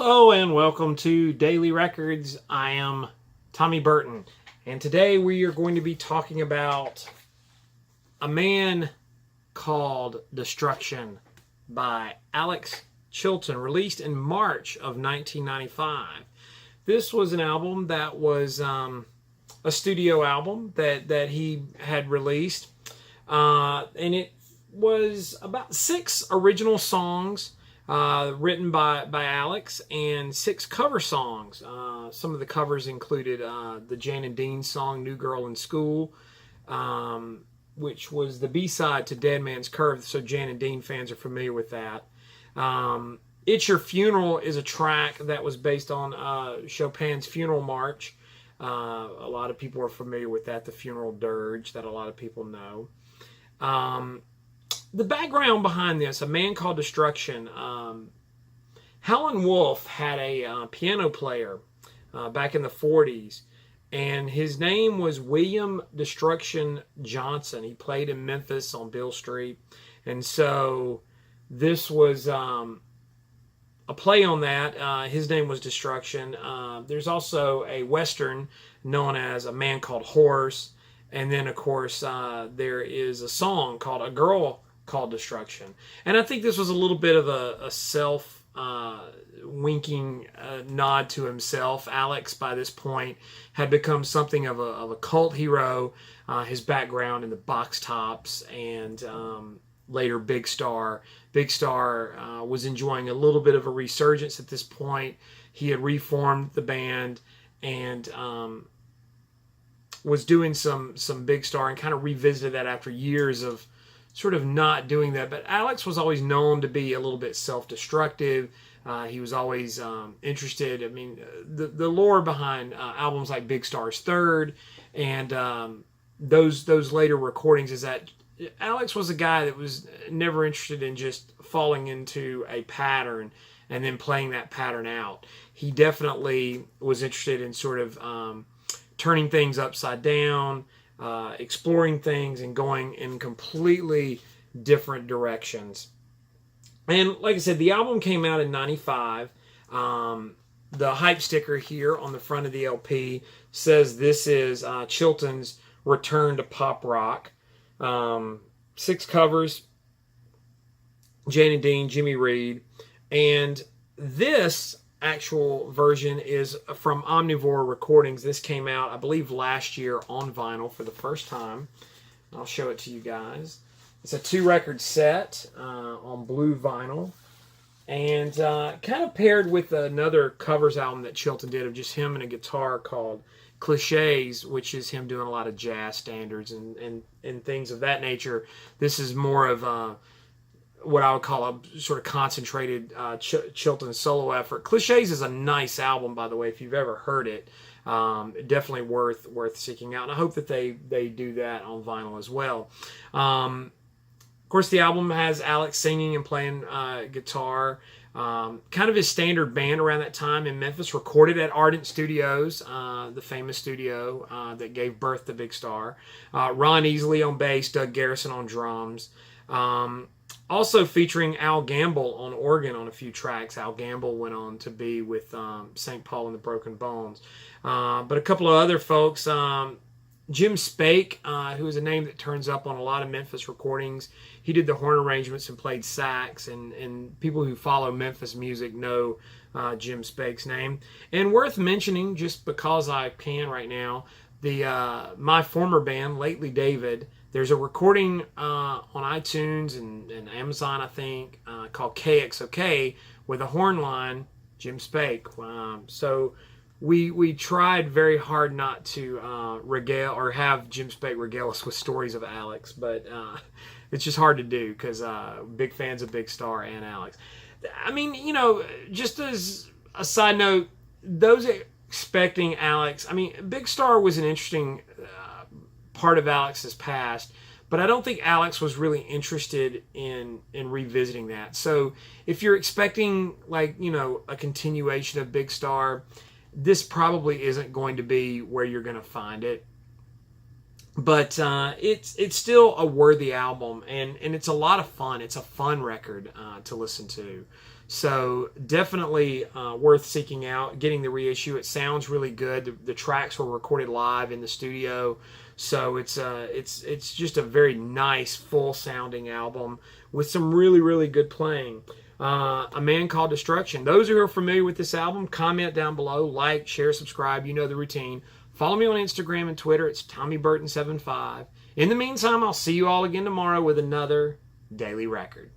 Hello and welcome to Daily Records. I am Tommy Burton, and today we are going to be talking about A Man Called Destruction by Alex Chilton, released in March of 1995. This was an album that was a studio album that he had released, and it was about 6 original songs written by Alex and 6 cover songs. Some of the covers included the Jan and Dean song New Girl in School, which was the B-side to Dead Man's Curve, so Jan and Dean fans are familiar with that. It's Your Funeral is a track that was based on Chopin's Funeral March. A lot of people are familiar with that, the Funeral Dirge that a lot of people know. The background behind this, A Man Called Destruction, Howlin' Wolf had a piano player back in the 40s, and his name was William Destruction Johnson. He played in Memphis on Beale Street, and so this was a play on that. His name was Destruction. There's also a Western known as A Man Called Horse, and then, of course, there is a song called A Girl Called Destruction. And I think this was a little bit of a self-winking nod to himself. Alex, by this point, had become something of a cult hero. His background in the Box Tops and later Big Star. Big Star was enjoying a little bit of a resurgence at this point. He had reformed the band and was doing some Big Star and kind of revisited that after years of sort of not doing that. But Alex was always known to be a little bit self-destructive. He was always interested. I mean, the lore behind albums like Big Star's Third and those later recordings is that Alex was a guy that was never interested in just falling into a pattern and then playing that pattern out. He definitely was interested in sort of turning things upside down, exploring things and going in completely different directions. And like I said, the album came out in 95. The hype sticker here on the front of the LP says this is Chilton's return to pop rock. 6 covers, Jan and Dean, Jimmy Reed, and this actual version is from Omnivore Recordings. This came out, I believe, last year on vinyl for the first time. I'll show it to you guys. It's a 2-record set on blue vinyl, and kind of paired with another covers album that Chilton did of just him and a guitar called Clichés, which is him doing a lot of jazz standards and things of that nature. This is more of what I would call a sort of concentrated Chilton solo effort. Clichés is a nice album, by the way, if you've ever heard it. Definitely worth seeking out, and I hope that they do that on vinyl as well. Of course, the album has Alex singing and playing guitar. Kind of his standard band around that time in Memphis, recorded at Ardent Studios, the famous studio that gave birth to Big Star. Ron Easley on bass, Doug Garrison on drums. Also featuring Al Gamble on organ on a few tracks. Al Gamble went on to be with St. Paul and the Broken Bones. But a couple of other folks, Jim Spake, who is a name that turns up on a lot of Memphis recordings. He did the horn arrangements and played sax, and people who follow Memphis music know Jim Spake's name. And worth mentioning, just because I can right now, my former band, Lately David. There's a recording on iTunes and Amazon, I think, called KXOK with a horn line, Jim Spake. So we tried very hard not to regale or have Jim Spake regale us with stories of Alex, but it's just hard to do because big fans of Big Star and Alex. I mean, just as a side note, those expecting Alex, I mean, Big Star was an interesting part of Alex's past, but I don't think Alex was really interested in revisiting that. So if you're expecting a continuation of Big Star, this probably isn't going to be where you're going to find it. But it's still a worthy album, and it's a lot of fun. It's a fun record to listen to. So definitely worth seeking out, getting the reissue. It sounds really good. The tracks were recorded live in the studio, so it's just a very nice, full sounding album with some really, really good playing. A Man Called Destruction. Those who are familiar with this album, comment down below, like, share, subscribe. You know the routine. Follow me on Instagram and Twitter. It's TommyBurton75. In the meantime, I'll see you all again tomorrow with another Daily Record.